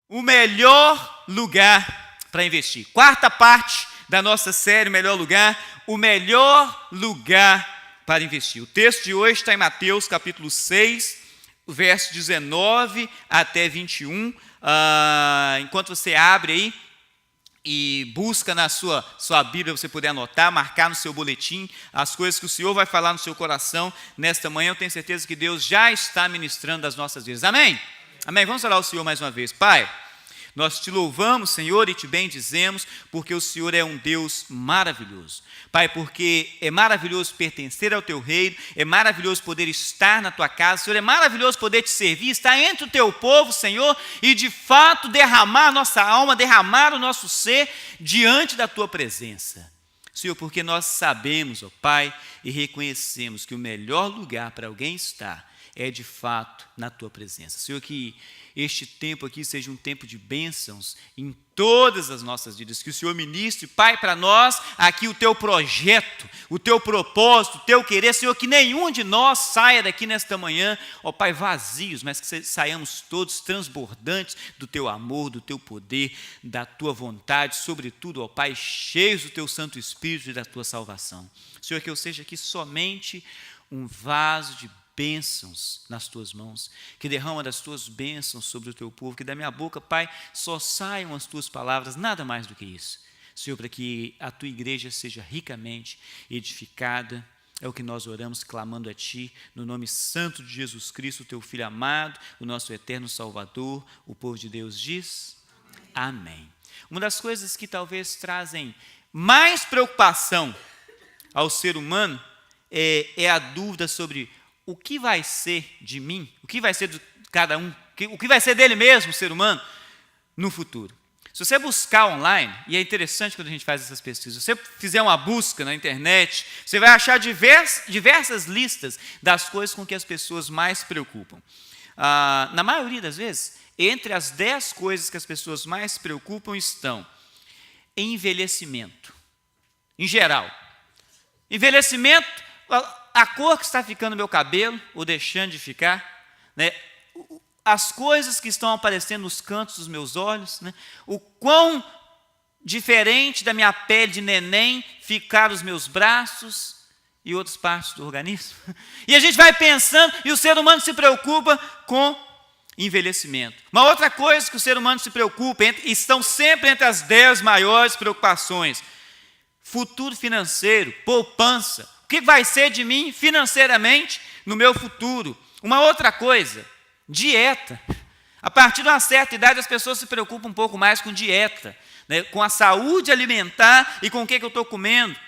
O melhor lugar para investir. Quarta parte da nossa série, o melhor lugar para investir. O texto de hoje está em Mateus capítulo 6, verso 19 até 21. Enquanto você abre aí e busca na sua Bíblia, você puder anotar, marcar no seu boletim as coisas que o Senhor vai falar no seu coração nesta manhã. Eu tenho certeza que Deus já está ministrando as nossas vidas. Amém? Amém. Vamos orar ao Senhor mais uma vez. Pai, nós te louvamos, Senhor, e te bendizemos, porque o Senhor é um Deus maravilhoso. Pai, porque é maravilhoso pertencer ao teu reino, é maravilhoso poder estar na tua casa, Senhor, é maravilhoso poder te servir, estar entre o teu povo, Senhor, e de fato derramar a nossa alma, derramar o nosso ser diante da tua presença. Senhor, porque nós sabemos, ó Pai, e reconhecemos que o melhor lugar para alguém estar é de fato na tua presença. Senhor, que este tempo aqui seja um tempo de bênçãos em todas as nossas vidas, que o Senhor ministre, Pai, para nós aqui o teu projeto, o teu propósito, o teu querer, Senhor, que nenhum de nós saia daqui nesta manhã, ó Pai, vazios, mas que saiamos todos transbordantes do teu amor, do teu poder, da tua vontade, sobretudo, ó Pai, cheios do teu Santo Espírito e da tua salvação. Senhor, que eu seja aqui somente um vaso de bênçãos nas tuas mãos, que derrama das tuas bênçãos sobre o teu povo, que da minha boca, Pai, só saiam as tuas palavras, nada mais do que isso. Senhor, para que a tua igreja seja ricamente edificada, é o que nós oramos, clamando a Ti, no nome santo de Jesus Cristo, teu Filho amado, o nosso eterno Salvador. O povo de Deus diz, amém. Uma das coisas que talvez trazem mais preocupação ao ser humano é a dúvida sobre o que vai ser de mim, o que vai ser de cada um, o que vai ser dele mesmo, o ser humano, no futuro. Se você buscar online, e é interessante quando a gente faz essas pesquisas, se você fizer uma busca na internet, você vai achar diversas listas das coisas com que as pessoas mais se preocupam. Na maioria das vezes, entre as 10 coisas que as pessoas mais se preocupam estão envelhecimento, em geral. Envelhecimento, a cor que está ficando no meu cabelo, ou deixando de ficar, né? As coisas que estão aparecendo nos cantos dos meus olhos, né? O quão diferente da minha pele de neném ficar os meus braços e outras partes do organismo. E a gente vai pensando, e o ser humano se preocupa com envelhecimento. Uma outra coisa que o ser humano se preocupa, estão sempre entre as 10 maiores preocupações: futuro financeiro, poupança. O que vai ser de mim financeiramente no meu futuro? Uma outra coisa, dieta. A partir de uma certa idade, as pessoas se preocupam um pouco mais com dieta, né? Com a saúde alimentar e com o que eu estou comendo.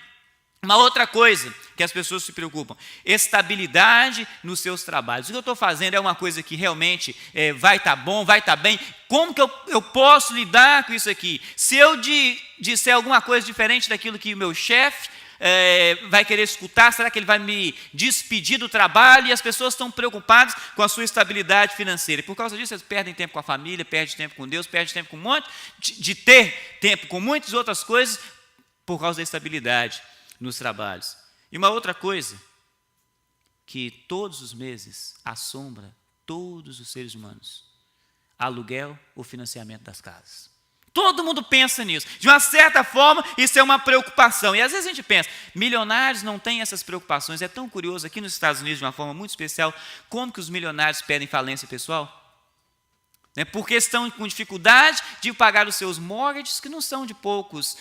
Uma outra coisa que as pessoas se preocupam, estabilidade nos seus trabalhos. O que eu estou fazendo é uma coisa que realmente vai estar bom, vai estar bem? Como que eu posso lidar com isso aqui? Se eu disser alguma coisa diferente daquilo que o meu chefe vai querer escutar, será que ele vai me despedir do trabalho? E as pessoas estão preocupadas com a sua estabilidade financeira. E por causa disso, eles perdem tempo com a família, perdem tempo com Deus, perdem tempo com um monte de ter tempo com muitas outras coisas por causa da estabilidade nos trabalhos. E uma outra coisa que todos os meses assombra todos os seres humanos: aluguel ou financiamento das casas. Todo mundo pensa nisso. De uma certa forma, isso é uma preocupação. E às vezes a gente pensa, milionários não têm essas preocupações. É tão curioso, aqui nos Estados Unidos, de uma forma muito especial, como que os milionários pedem falência pessoal? Porque estão com dificuldade de pagar os seus mortgages, que não são de poucas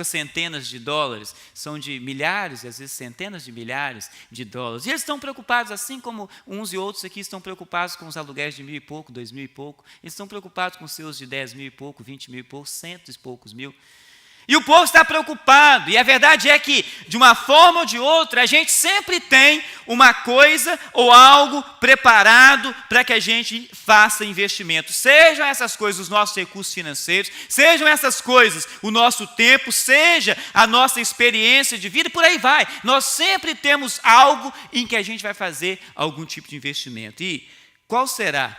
centenas de dólares, são de milhares, e às vezes centenas de milhares de dólares. E eles estão preocupados, assim como uns e outros aqui estão preocupados com os aluguéis de 1.000 e pouco, 2.000 e pouco. Eles estão preocupados com os seus de 10.000 e pouco, 20.000 e pouco, 100 e poucos mil. E o povo está preocupado, e a verdade é que, de uma forma ou de outra, a gente sempre tem uma coisa ou algo preparado para que a gente faça investimento. Sejam essas coisas os nossos recursos financeiros, sejam essas coisas o nosso tempo, seja a nossa experiência de vida, e por aí vai. Nós sempre temos algo em que a gente vai fazer algum tipo de investimento. E qual será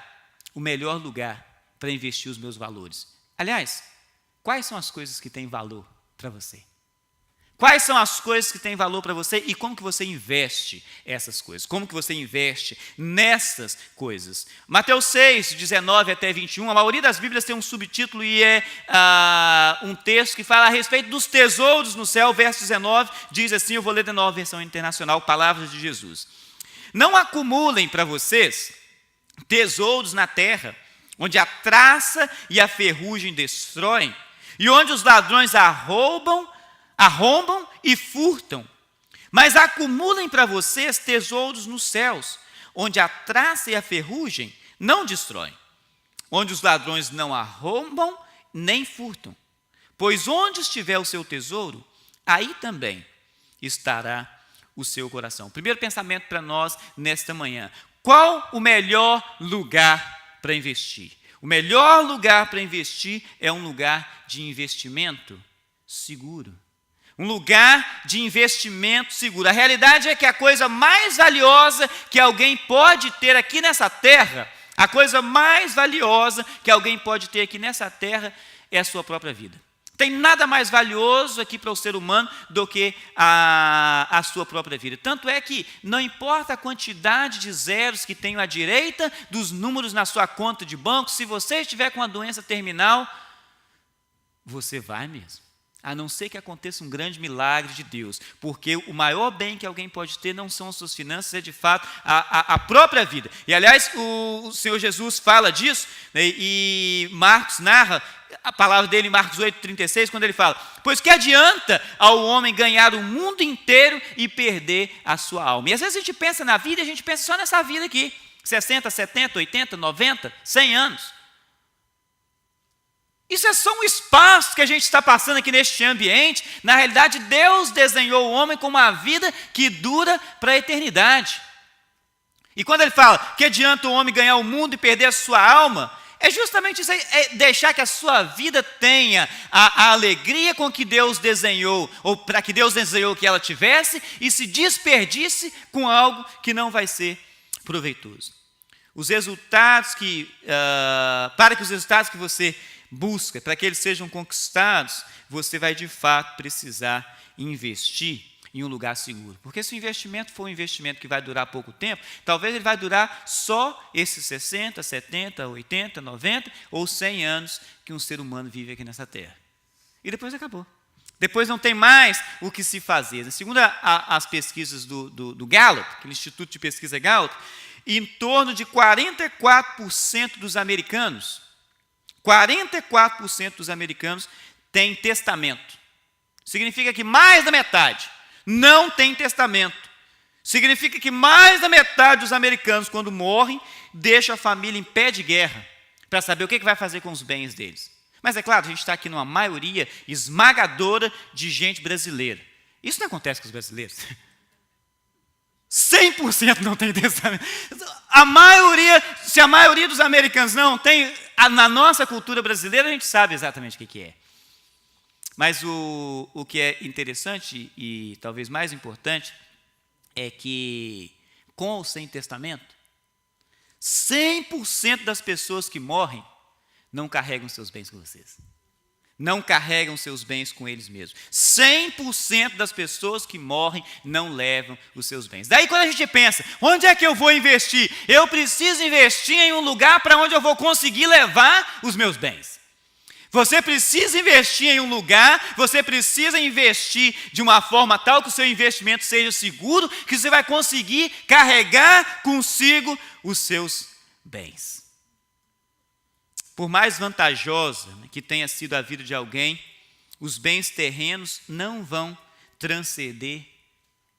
o melhor lugar para investir os meus valores? Aliás, quais são as coisas que têm valor para você? Quais são as coisas que têm valor para você e como que você investe essas coisas? Como que você investe nessas coisas? Mateus 6, 19 até 21, a maioria das Bíblias tem um subtítulo e é um texto que fala a respeito dos tesouros no céu. Verso 19 diz assim, eu vou ler de novo a versão internacional, palavras de Jesus. Não acumulem para vocês tesouros na terra, onde a traça e a ferrugem destroem, e onde os ladrões arrombam e furtam. Mas acumulem para vocês tesouros nos céus, onde a traça e a ferrugem não destroem, onde os ladrões não arrombam nem furtam. Pois onde estiver o seu tesouro, aí também estará o seu coração. Primeiro pensamento para nós nesta manhã. Qual o melhor lugar para investir? O melhor lugar para investir é um lugar de investimento seguro. Um lugar de investimento seguro. A realidade é que a coisa mais valiosa que alguém pode ter aqui nessa terra, a coisa mais valiosa que alguém pode ter aqui nessa terra é a sua própria vida. Tem nada mais valioso aqui para o ser humano do que a sua própria vida. Tanto é que não importa a quantidade de zeros que tem à direita dos números na sua conta de banco, se você estiver com uma doença terminal, você vai mesmo. A não ser que aconteça um grande milagre de Deus, porque o maior bem que alguém pode ter não são as suas finanças, é de fato a própria vida. E aliás, o Senhor Jesus fala disso, né, e Marcos narra a palavra dele em Marcos 8,36, quando ele fala, pois que adianta ao homem ganhar o mundo inteiro e perder a sua alma? E às vezes a gente pensa na vida e a gente pensa só nessa vida aqui, 60, 70, 80, 90, 100 anos. Isso é só um espaço que a gente está passando aqui neste ambiente. Na realidade, Deus desenhou o homem com uma vida que dura para a eternidade. E quando ele fala que adianta o homem ganhar o mundo e perder a sua alma, é justamente isso aí, é deixar que a sua vida tenha a alegria com que Deus desenhou, ou para que Deus desenhou que ela tivesse, e se desperdice com algo que não vai ser proveitoso. Os resultados para que os resultados que você busca, para que eles sejam conquistados, você vai de fato precisar investir em um lugar seguro. Porque se o investimento for um investimento que vai durar pouco tempo, talvez ele vai durar só esses 60, 70, 80, 90 ou 100 anos que um ser humano vive aqui nessa terra. E depois acabou. Depois não tem mais o que se fazer. Segundo as pesquisas do Gallup, aquele Instituto de Pesquisa Gallup, em torno de 44% dos americanos, 44% dos americanos têm testamento. Significa que mais da metade não tem testamento. Significa que mais da metade dos americanos, quando morrem, deixam a família em pé de guerra para saber o que vai fazer com os bens deles. Mas é claro, a gente está aqui numa maioria esmagadora de gente brasileira. Isso não acontece com os brasileiros. 100% não tem testamento. Se a maioria dos americanos não tem, na nossa cultura brasileira a gente sabe exatamente o que é. Mas o que é interessante e talvez mais importante é que, com ou sem testamento, 100% das pessoas que morrem não carregam seus bens com vocês. Não carregam seus bens com eles mesmos. 100% das pessoas que morrem não levam os seus bens. Daí quando a gente pensa, onde é que eu vou investir? Eu preciso investir em um lugar para onde eu vou conseguir levar os meus bens. Você precisa investir em um lugar, você precisa investir de uma forma tal que o seu investimento seja seguro, que você vai conseguir carregar consigo os seus bens. Por mais vantajosa que tenha sido a vida de alguém, os bens terrenos não vão transcender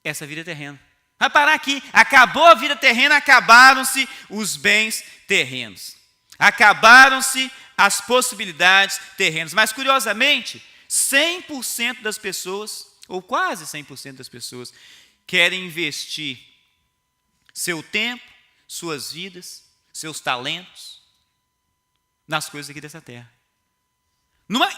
essa vida terrena. Vai parar aqui, acabou a vida terrena, acabaram-se os bens terrenos. Acabaram-se as possibilidades terrenas. Mas, curiosamente, 100% das pessoas, ou quase 100% das pessoas, querem investir seu tempo, suas vidas, seus talentos, nas coisas aqui dessa terra.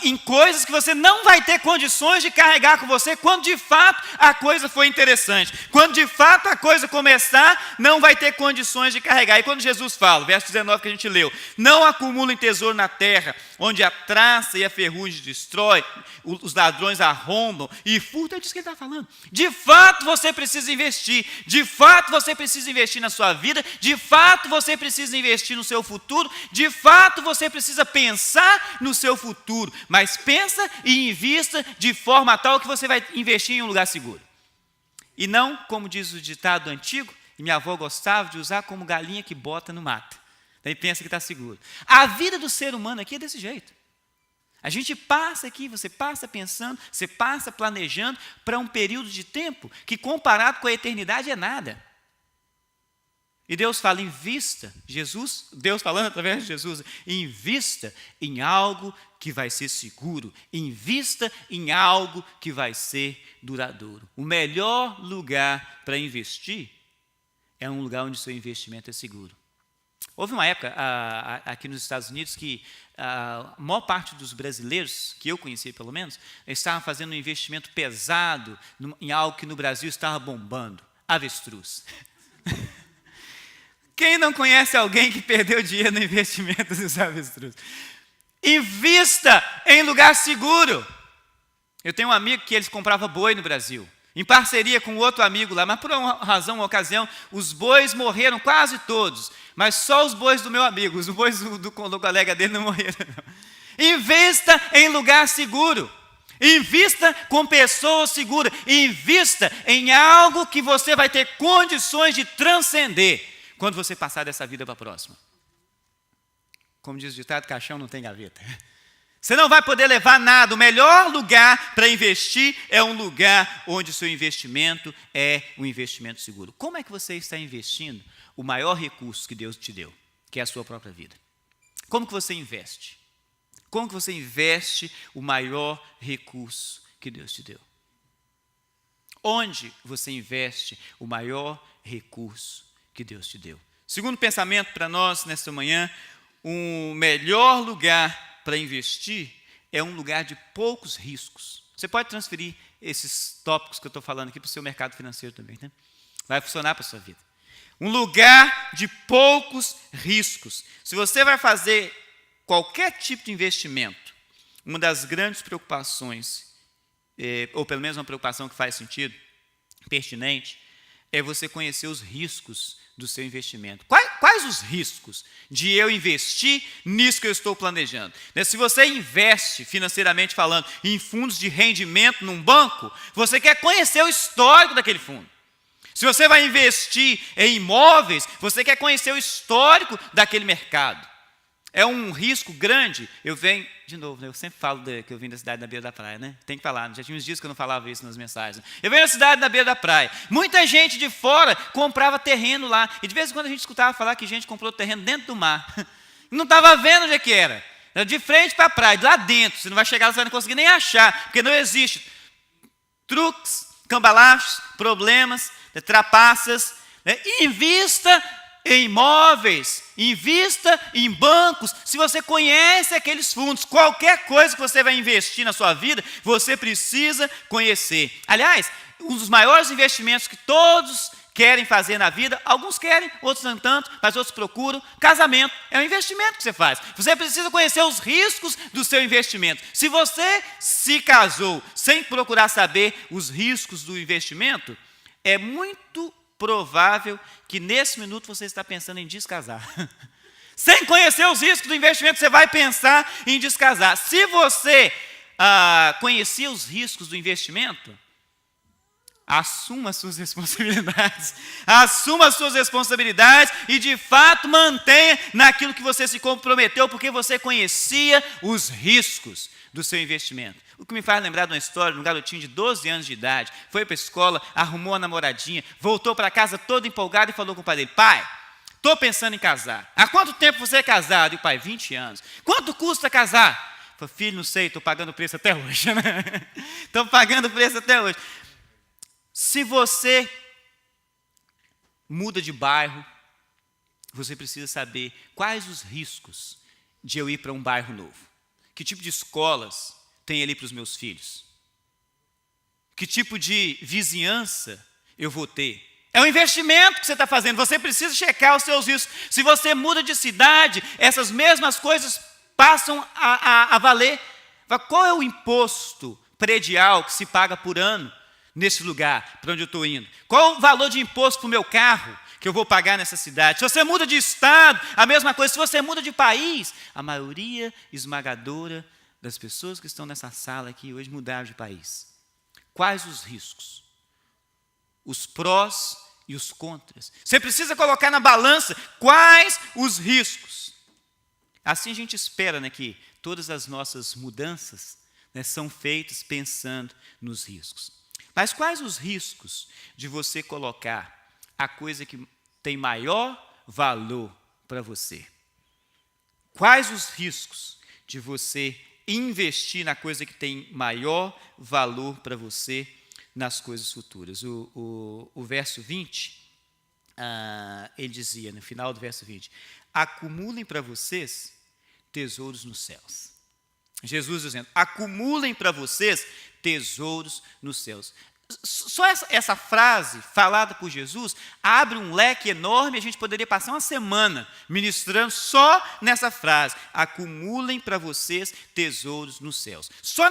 Em coisas que você não vai ter condições de carregar com você quando de fato a coisa for interessante. Quando de fato a coisa começar, não vai ter condições de carregar. E quando Jesus fala, verso 19 que a gente leu, não acumulem tesouro na terra, onde a traça e a ferrugem destrói, os ladrões arrombam e furtam, é disso que ele está falando. De fato você precisa investir, de fato você precisa investir na sua vida, de fato você precisa investir no seu futuro, de fato você precisa pensar no seu futuro. Mas pensa e invista de forma tal que você vai investir em um lugar seguro. E não, como diz o ditado antigo, e minha avó gostava de usar, como galinha que bota no mato. Daí pensa que está seguro. A vida do ser humano aqui é desse jeito. A gente passa aqui, você passa pensando, você passa planejando para um período de tempo que comparado com a eternidade é nada. E Deus fala, invista, Deus falando através de Jesus, invista em algo que vai ser seguro, invista em algo que vai ser duradouro. O melhor lugar para investir é um lugar onde o seu investimento é seguro. Houve uma época aqui nos Estados Unidos que a maior parte dos brasileiros, que eu conheci pelo menos, estavam fazendo um investimento pesado em algo que no Brasil estava bombando, avestruz. Quem não conhece alguém que perdeu dinheiro no investimento dos avestruz? Invista em lugar seguro. Eu tenho um amigo que eles compravam boi no Brasil, em parceria com outro amigo lá, mas por uma razão, uma ocasião, os bois morreram quase todos, mas só os bois do meu amigo, os bois do colega dele não morreram. Não. Invista em lugar seguro. Invista com pessoas seguras. Invista em algo que você vai ter condições de transcender quando você passar dessa vida para a próxima. Como diz o ditado, caixão não tem gaveta. Você não vai poder levar nada. O melhor lugar para investir é um lugar onde o seu investimento é um investimento seguro. Como é que você está investindo o maior recurso que Deus te deu, que é a sua própria vida? Como que você investe? Como que você investe o maior recurso que Deus te deu? Onde você investe o maior recurso que Deus te deu? Segundo pensamento para nós nesta manhã, o melhor lugar para investir é um lugar de poucos riscos. Você pode transferir esses tópicos que eu estou falando aqui para o seu mercado financeiro também, né? Vai funcionar para a sua vida. Um lugar de poucos riscos. Se você vai fazer qualquer tipo de investimento, uma das grandes preocupações, ou pelo menos uma preocupação que faz sentido, pertinente, é você conhecer os riscos do seu investimento. Quais os riscos de eu investir nisso que eu estou planejando? Se você investe, financeiramente falando, em fundos de rendimento num banco, você quer conhecer o histórico daquele fundo. Se você vai investir em imóveis, você quer conhecer o histórico daquele mercado. É um risco grande. Eu venho, de novo, eu sempre falo que eu vim da cidade da beira da praia, né? Tem que falar, já tinha uns dias que eu não falava isso nas mensagens. Eu venho da cidade da beira da praia. Muita gente de fora comprava terreno lá. E de vez em quando a gente escutava falar que gente comprou terreno dentro do mar. Não estava vendo onde é que era. Era de frente para a praia, de lá dentro. Você não vai chegar lá, você não conseguir nem achar, porque não existe. Truques, cambalachos, problemas, trapaças. Invista em imóveis, invista em bancos. Se você conhece aqueles fundos, qualquer coisa que você vai investir na sua vida, você precisa conhecer. Aliás, um dos maiores investimentos que todos querem fazer na vida, alguns querem, outros não tanto, mas outros procuram. Casamento é um investimento que você faz. Você precisa conhecer os riscos do seu investimento. Se você se casou sem procurar saber os riscos do investimento, é muito provável que nesse minuto você está pensando em descasar. Sem conhecer os riscos do investimento, você vai pensar em descasar. Se você conhecer os riscos do investimento, assuma as suas responsabilidades. Assuma as suas responsabilidades e, de fato, mantenha naquilo que você se comprometeu, porque você conhecia os riscos do seu investimento. O que me faz lembrar de uma história de um garotinho de 12 anos de idade, foi para a escola, arrumou uma namoradinha, voltou para casa todo empolgado e falou com o pai dele: pai, estou pensando em casar. Há quanto tempo você é casado? E o pai: 20 anos. Quanto custa casar? Falei: filho, não sei, estou pagando o preço até hoje. Estou pagando o preço até hoje. Se você muda de bairro, você precisa saber quais os riscos de eu ir para um bairro novo. Que tipo de escolas tem ali para os meus filhos? Que tipo de vizinhança eu vou ter? É um investimento que você está fazendo, você precisa checar os seus riscos. Se você muda de cidade, essas mesmas coisas passam a valer. Qual é o imposto predial que se paga por ano nesse lugar para onde eu estou indo? Qual o valor de imposto para o meu carro que eu vou pagar nessa cidade? Se você muda de estado, a mesma coisa. Se você muda de país, a maioria esmagadora das pessoas que estão nessa sala aqui hoje mudaram de país. Quais os riscos? Os prós e os contras. Você precisa colocar na balança quais os riscos. Assim a gente espera, né, que todas as nossas mudanças, né, são feitas pensando nos riscos. Mas quais os riscos de você colocar a coisa que tem maior valor para você? Quais os riscos de você investir na coisa que tem maior valor para você nas coisas futuras? O verso 20, ele dizia, no final do verso 20, acumulem para vocês tesouros nos céus. Jesus dizendo, acumulem para vocês tesouros nos céus. Só essa frase falada por Jesus abre um leque enorme. A gente poderia passar uma semana ministrando só nessa frase, acumulem para vocês tesouros nos céus. Só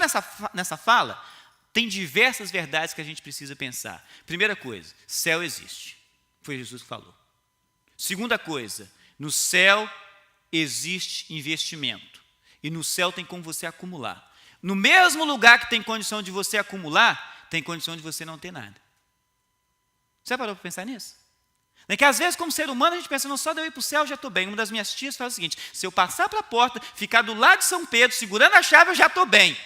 nessa fala tem diversas verdades que a gente precisa pensar. Primeira coisa, céu existe, foi Jesus que falou. Segunda coisa, no céu existe investimento, e no céu tem como você acumular. No mesmo lugar que tem condição de você acumular, tem condição de você não ter nada. Você parou para pensar nisso? É que às vezes, como ser humano, a gente pensa, não, só de eu ir para o céu, já estou bem. Uma das minhas tias fala o seguinte, se eu passar para a porta, ficar do lado de São Pedro, segurando a chave, eu já estou bem.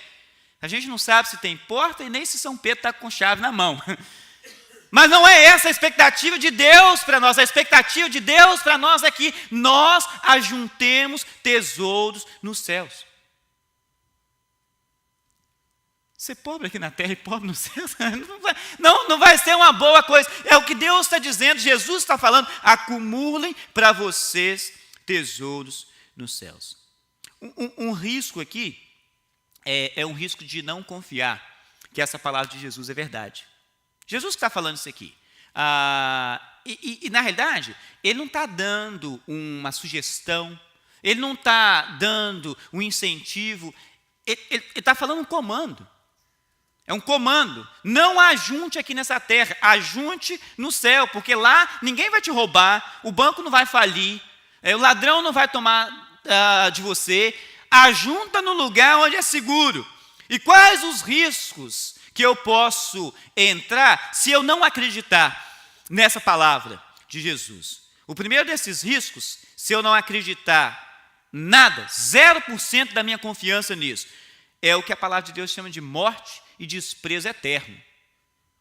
A gente não sabe se tem porta e nem se São Pedro está com chave na mão. Mas não é essa a expectativa de Deus para nós. A expectativa de Deus para nós é que nós ajuntemos tesouros nos céus. Ser pobre aqui na terra e pobre no céu, não vai ser uma boa coisa. É o que Deus está dizendo, Jesus está falando, acumulem para vocês tesouros nos céus. Um risco aqui é um risco de não confiar que essa palavra de Jesus é verdade. Jesus que está falando isso aqui. E na realidade, ele não está dando uma sugestão, ele não está dando um incentivo, ele está falando um comando. É um comando. Não ajunte aqui nessa terra, ajunte no céu, porque lá ninguém vai te roubar, o banco não vai falir, o ladrão não vai tomar de você. Ajunta no lugar onde é seguro. E quais os riscos que eu posso entrar se eu não acreditar nessa palavra de Jesus? O primeiro desses riscos, se eu não acreditar nada, 0% da minha confiança nisso, é o que a palavra de Deus chama de morte e desprezo eterno.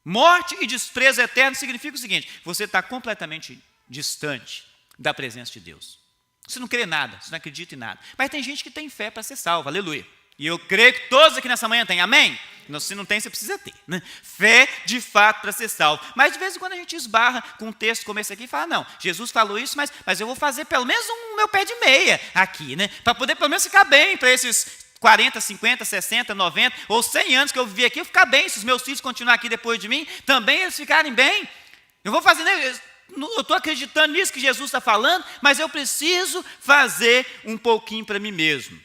Morte e desprezo eterno significa o seguinte, você está completamente distante da presença de Deus. Você não crê em nada, você não acredita em nada. Mas tem gente que tem fé para ser salva, aleluia. E eu creio que todos aqui nessa manhã têm, amém? Se não tem, você precisa ter, né? Fé de fato para ser salvo. Mas de vez em quando a gente esbarra com um texto como esse aqui e fala, não, Jesus falou isso, mas eu vou fazer pelo menos um meu pé de meia aqui, né? Para poder pelo menos ficar bem para esses 40, 50, 60, 90 ou 100 anos que eu vivi aqui, eu ficar bem. Se os meus filhos continuarem aqui depois de mim, também eles ficarem bem. Eu vou fazer, né? Eu estou acreditando nisso que Jesus está falando, mas eu preciso fazer um pouquinho para mim mesmo.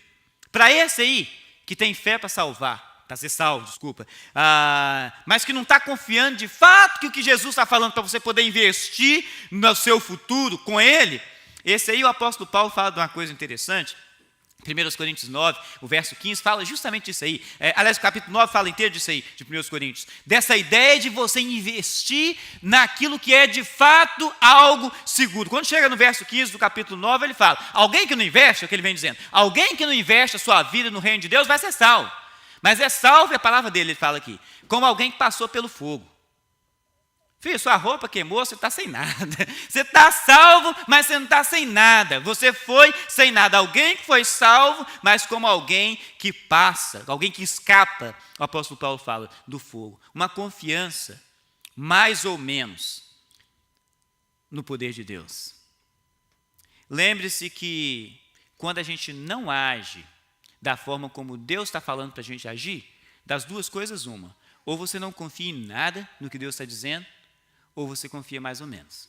Para esse aí, que tem fé para salvar, para ser salvo, desculpa, mas que não está confiando de fato que o que Jesus está falando para você poder investir no seu futuro com Ele, esse aí o apóstolo Paulo fala de uma coisa interessante. 1 Coríntios 9, o verso 15, fala justamente disso aí. Aliás, o capítulo 9 fala inteiro disso aí, de 1 Coríntios. Dessa ideia de você investir naquilo que é de fato algo seguro. Quando chega no verso 15 do capítulo 9, ele fala, alguém que não investe, é o que ele vem dizendo, alguém que não investe a sua vida no reino de Deus vai ser salvo. Mas é salvo, é a palavra dele, ele fala aqui, como alguém que passou pelo fogo. Filho, sua roupa queimou, você está sem nada. Você está salvo, mas você não está sem nada. Você foi sem nada. Alguém que foi salvo, mas como alguém que passa, alguém que escapa, o apóstolo Paulo fala, do fogo. Uma confiança, mais ou menos, no poder de Deus. Lembre-se que quando a gente não age da forma como Deus está falando para a gente agir, das duas coisas uma. Ou você não confia em nada no que Deus está dizendo, ou você confia mais ou menos.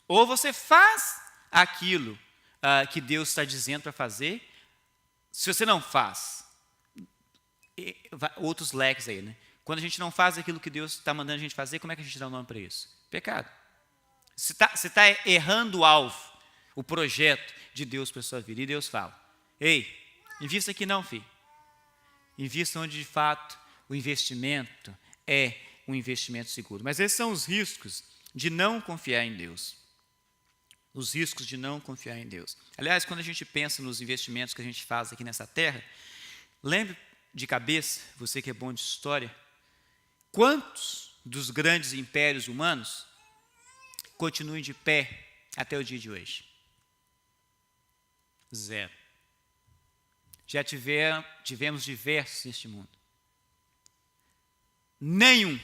Ou você faz aquilo que Deus está dizendo para fazer. Se você não faz, outros leques aí, né? Quando a gente não faz aquilo que Deus está mandando a gente fazer, como é que a gente dá o nome para isso? Pecado. Você está errando o alvo, o projeto de Deus para a sua vida. E Deus fala, ei, invista aqui não, filho. Invista onde de fato o investimento é um investimento seguro. Mas esses são os riscos de não confiar em Deus. Os riscos de não confiar em Deus. Aliás, quando a gente pensa nos investimentos que a gente faz aqui nessa terra, lembre de cabeça, você que é bom de história, quantos dos grandes impérios humanos continuem de pé até o dia de hoje? Zero. Já tivemos diversos neste mundo. Nenhum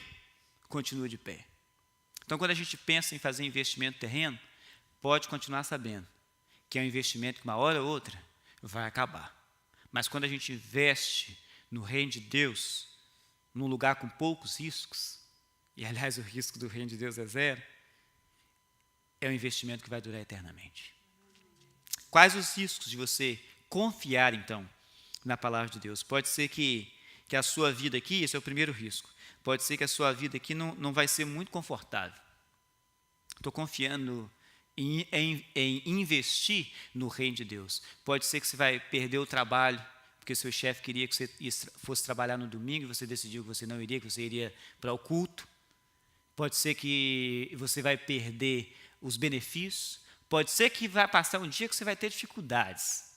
continua de pé. Então, quando a gente pensa em fazer investimento terreno, pode continuar sabendo que é um investimento que uma hora ou outra vai acabar. Mas quando a gente investe no reino de Deus, num lugar com poucos riscos, e aliás o risco do reino de Deus é zero, é um investimento que vai durar eternamente. Quais os riscos de você confiar, então, na palavra de Deus? Pode ser que a sua vida aqui, esse é o primeiro risco, pode ser que a sua vida aqui não vai ser muito confortável. Estou confiando em investir no reino de Deus. Pode ser que você vai perder o trabalho, porque seu chefe queria que você fosse trabalhar no domingo, e você decidiu que você não iria, que você iria para o culto. Pode ser que você vai perder os benefícios. Pode ser que vai passar um dia que você vai ter dificuldades.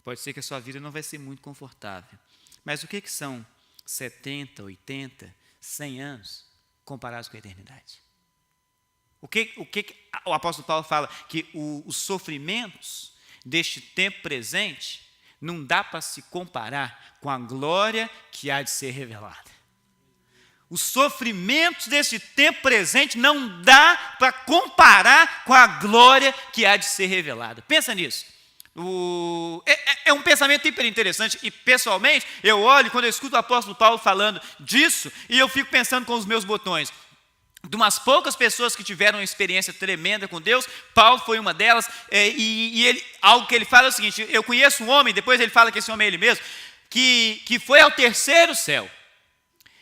Pode ser que a sua vida não vai ser muito confortável. Mas o que são 70, 80, 100 anos comparados com a eternidade? O que o apóstolo Paulo fala? Que os sofrimentos deste tempo presente não dá para se comparar com a glória que há de ser revelada. Os sofrimentos deste tempo presente não dá para comparar com a glória que há de ser revelada. Pensa nisso. É um pensamento hiper interessante e, pessoalmente, eu olho quando eu escuto o apóstolo Paulo falando disso e eu fico pensando com os meus botões. De umas poucas pessoas que tiveram uma experiência tremenda com Deus, Paulo foi uma delas, algo que ele fala é o seguinte: eu conheço um homem, depois ele fala que esse homem é ele mesmo, que foi ao terceiro céu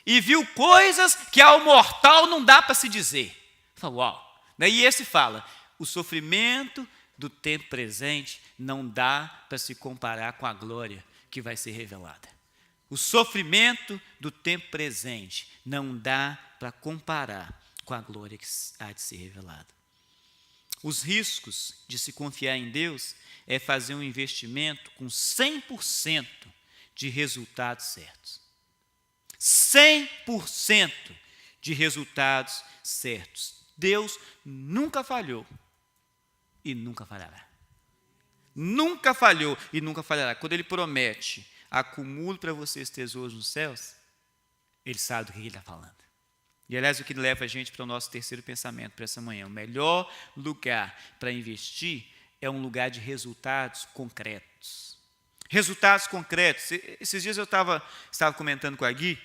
e viu coisas que ao mortal não dá para se dizer. Fala, uau! E esse fala, o sofrimento do tempo presente não dá para se comparar com a glória que vai ser revelada. O sofrimento do tempo presente não dá para comparar com a glória que há de ser revelada. Os riscos de se confiar em Deus é fazer um investimento com 100% de resultados certos. 100% de resultados certos. Deus nunca falhou e nunca falhará. Nunca falhou e nunca falhará. Quando Ele promete, acumule para vocês tesouros nos céus, Ele sabe do que Ele está falando. E, aliás, o que leva a gente para o nosso terceiro pensamento para essa manhã. O melhor lugar para investir é um lugar de resultados concretos. Resultados concretos. Esses dias eu estava comentando com a Gui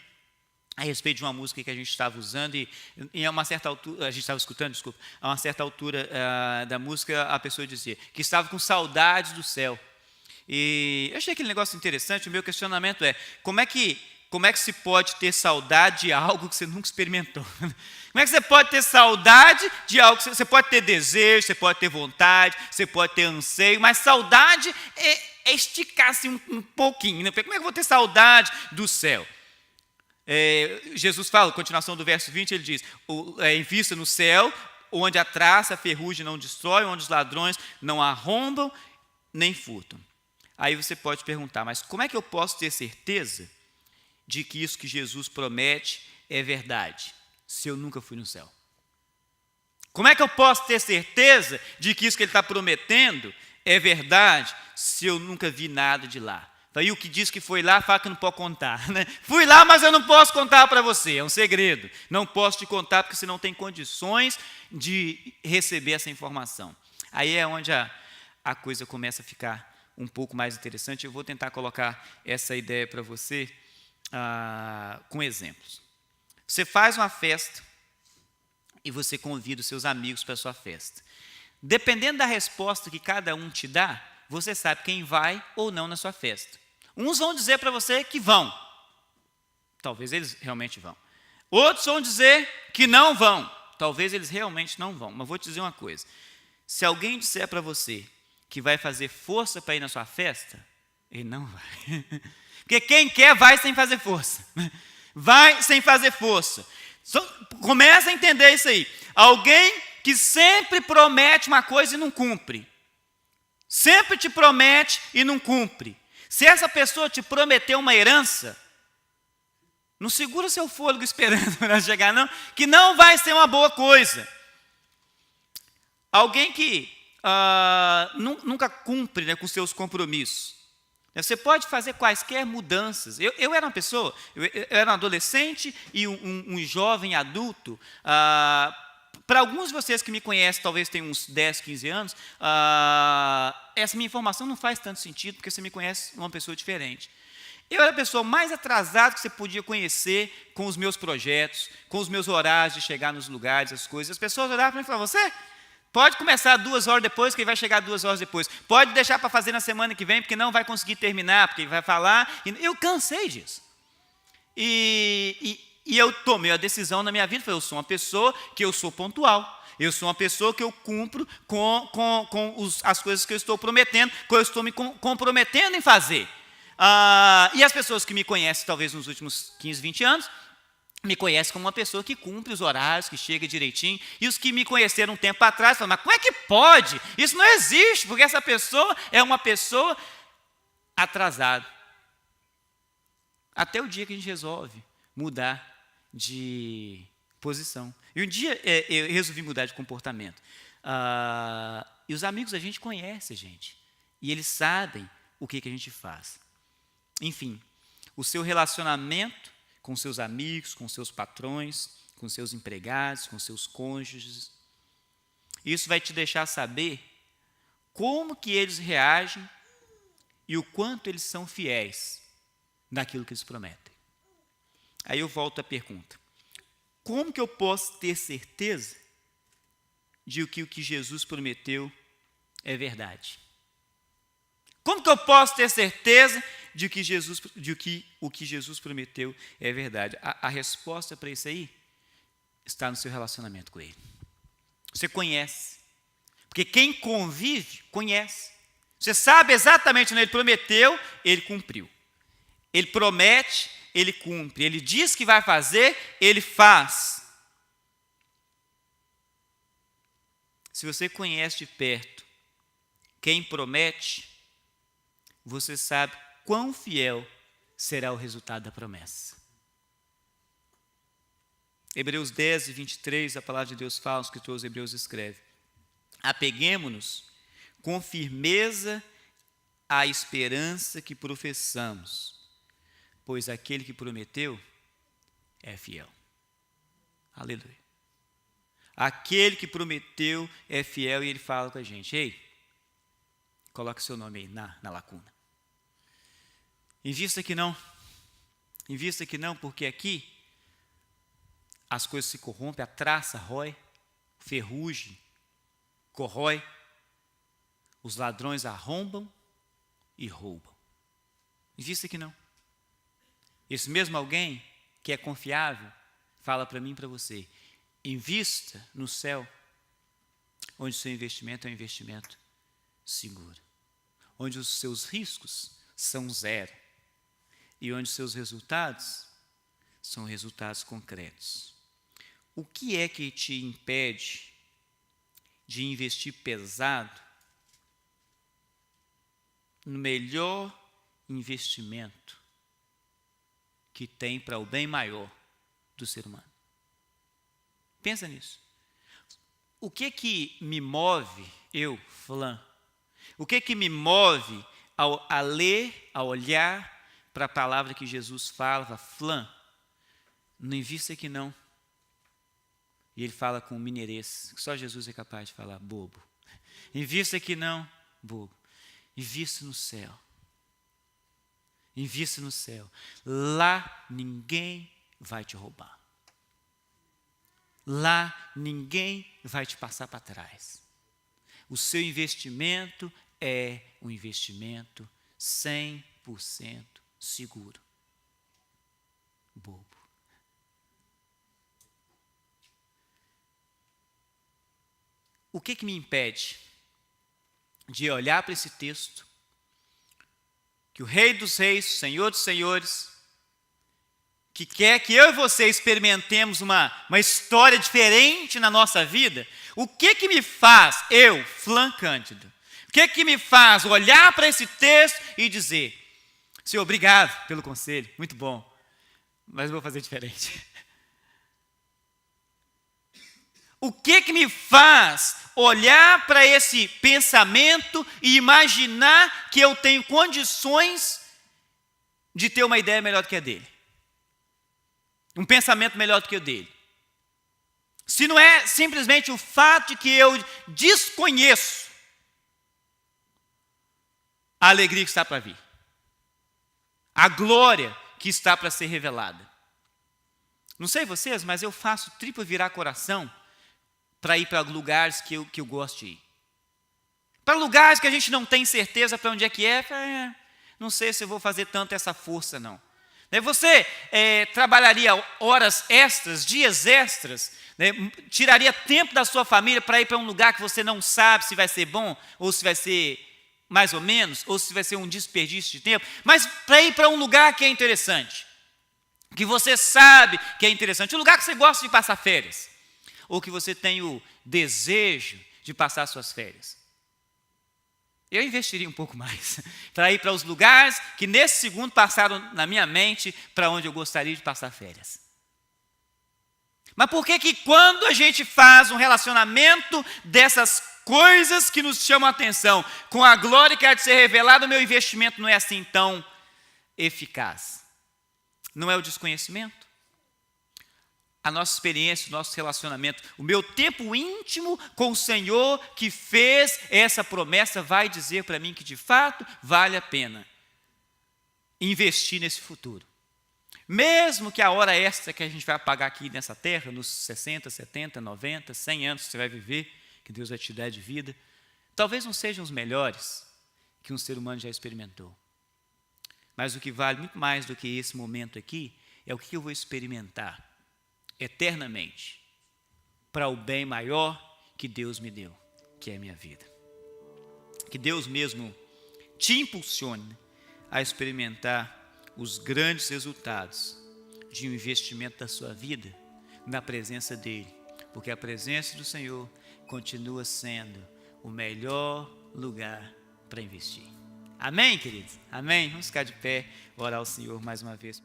a respeito de uma música que a gente estava usando e a uma certa altura, a gente estava escutando, desculpa, a uma certa altura da música a pessoa dizia que estava com saudades do céu. E eu achei aquele negócio interessante. O meu questionamento é, como é que se pode ter saudade de algo que você nunca experimentou? Como é que você pode ter saudade de algo que você pode ter desejo, você pode ter vontade, você pode ter anseio, mas saudade é esticar assim um pouquinho, né? Como é que eu vou ter saudade do céu? Jesus fala, continuação do verso 20, ele diz, invista no céu, onde a traça, a ferrugem não destrói, onde os ladrões não arrombam, nem furtam. Aí você pode perguntar, mas como é que eu posso ter certeza de que isso que Jesus promete é verdade, se eu nunca fui no céu? Como é que eu posso ter certeza de que isso que Ele está prometendo é verdade, se eu nunca vi nada de lá? Aí o que diz que foi lá, fala que não pode contar, né? Fui lá, mas eu não posso contar para você, é um segredo. Não posso te contar porque você não tem condições de receber essa informação. Aí é onde a coisa começa a ficar um pouco mais interessante. Eu vou tentar colocar essa ideia para você com exemplos. Você faz uma festa e você convida os seus amigos para a sua festa. Dependendo da resposta que cada um te dá, você sabe quem vai ou não na sua festa. Uns vão dizer para você que vão. Talvez eles realmente vão. Outros vão dizer que não vão. Talvez eles realmente não vão. Mas vou te dizer uma coisa. Se alguém disser para você que vai fazer força para ir na sua festa, ele não vai. Porque quem quer vai sem fazer força. Vai sem fazer força. Começa a entender isso aí. Alguém que sempre promete uma coisa e não cumpre. Sempre te promete e não cumpre. Se essa pessoa te prometeu uma herança, não segura seu fôlego esperando para chegar, não, que não vai ser uma boa coisa. Alguém que nunca cumpre, né, com seus compromissos. Você pode fazer quaisquer mudanças. Eu era uma pessoa, eu era um adolescente e um jovem adulto. Para alguns de vocês que me conhecem, talvez tenham uns 10, 15 anos, essa minha informação não faz tanto sentido, porque você me conhece uma pessoa diferente. Eu era a pessoa mais atrasada que você podia conhecer com os meus projetos, com os meus horários de chegar nos lugares, as coisas. As pessoas olhavam para mim e falavam, você pode começar 2 horas depois, que ele vai chegar 2 horas depois. Pode deixar para fazer na semana que vem, porque não vai conseguir terminar, porque ele vai falar. Eu cansei disso. E eu tomei a decisão na minha vida, falei, eu sou uma pessoa que eu sou pontual. Eu sou uma pessoa que eu cumpro com as coisas que eu estou prometendo, que eu estou me comprometendo em fazer. E as pessoas que me conhecem, talvez nos últimos 15, 20 anos, me conhecem como uma pessoa que cumpre os horários, que chega direitinho. E os que me conheceram um tempo atrás, falam, mas como é que pode? Isso não existe, porque essa pessoa é uma pessoa atrasada. Até o dia que a gente resolve mudar de posição. E um dia eu resolvi mudar de comportamento. E os amigos a gente conhece, gente. E eles sabem o que a gente faz. Enfim, o seu relacionamento com seus amigos, com seus patrões, com seus empregados, com seus cônjuges, isso vai te deixar saber como que eles reagem e o quanto eles são fiéis naquilo que eles prometem. Aí eu volto à pergunta. Como que eu posso ter certeza de que o que Jesus prometeu é verdade? Como que eu posso ter certeza de que o que Jesus prometeu é verdade? A resposta para isso aí está no seu relacionamento com Ele. Você conhece. Porque quem convive, conhece. Você sabe exatamente onde Ele prometeu, Ele cumpriu. Ele promete, Ele cumpre. Ele diz que vai fazer, Ele faz. Se você conhece de perto quem promete, você sabe quão fiel será o resultado da promessa. Hebreus 10, 23, a palavra de Deus fala, o escritor aos Hebreus escreve: apeguemo-nos com firmeza à esperança que professamos, pois aquele que prometeu é fiel. Aleluia. Aquele que prometeu é fiel, e ele fala com a gente: ei, coloque seu nome aí na lacuna. Invista que não. Invista que não, porque aqui as coisas se corrompem, a traça rói, ferrugem, corrói, os ladrões arrombam e roubam. Invista que não. Esse mesmo alguém que é confiável fala para mim e para você: invista no céu, onde o seu investimento é um investimento seguro, onde os seus riscos são zero e onde os seus resultados são resultados concretos. O que é que te impede de investir pesado no melhor investimento que tem para o bem maior do ser humano? Pensa nisso. O que me move, eu, fulano? O que me move a ler, a olhar para a palavra que Jesus fala, fulano, não invista que não. E ele fala com mineirês, que só Jesus é capaz de falar, bobo. Invista que não, bobo. invista no céu. Invista no céu. Lá ninguém vai te roubar. Lá ninguém vai te passar para trás. O seu investimento é um investimento 100% seguro. Bobo. O que me impede de olhar para esse texto, que o Rei dos Reis, o Senhor dos Senhores, que quer que eu e você experimentemos uma história diferente na nossa vida, o que me faz, eu, Flan Cândido, o que me faz olhar para esse texto e dizer, Senhor, obrigado pelo conselho, muito bom, mas eu vou fazer diferente. O que me faz olhar para esse pensamento e imaginar que eu tenho condições de ter uma ideia melhor do que a dele? Um pensamento melhor do que o dele. Se não é simplesmente o fato de que eu desconheço a alegria que está para vir, a glória que está para ser revelada. Não sei vocês, mas eu faço triplo virar coração para ir para lugares que eu gosto de ir. Para lugares que a gente não tem certeza para onde é que é, não sei se eu vou fazer tanto essa força não. Você trabalharia horas extras, dias extras, tiraria tempo da sua família para ir para um lugar que você não sabe se vai ser bom, ou se vai ser mais ou menos, ou se vai ser um desperdício de tempo, mas para ir para um lugar que é interessante, que você sabe que é interessante, um lugar que você gosta de passar férias, ou que você tem o desejo de passar suas férias. Eu investiria um pouco mais para ir para os lugares que nesse segundo passaram na minha mente para onde eu gostaria de passar férias. Mas por que quando a gente faz um relacionamento dessas coisas que nos chamam a atenção com a glória que há de ser revelada, o meu investimento não é assim tão eficaz? Não é o desconhecimento? A nossa experiência, o nosso relacionamento, o meu tempo íntimo com o Senhor que fez essa promessa vai dizer para mim que de fato vale a pena investir nesse futuro. Mesmo que a hora extra que a gente vai pagar aqui nessa terra, nos 60, 70, 90, 100 anos que você vai viver, que Deus vai te dar de vida, talvez não sejam os melhores que um ser humano já experimentou. Mas o que vale muito mais do que esse momento aqui é o que eu vou experimentar eternamente, para o bem maior que Deus me deu, que é a minha vida. Que Deus mesmo te impulsione a experimentar os grandes resultados de um investimento da sua vida na presença dEle, porque a presença do Senhor continua sendo o melhor lugar para investir. Amém, queridos? Amém? Vamos ficar de pé, orar ao Senhor mais uma vez.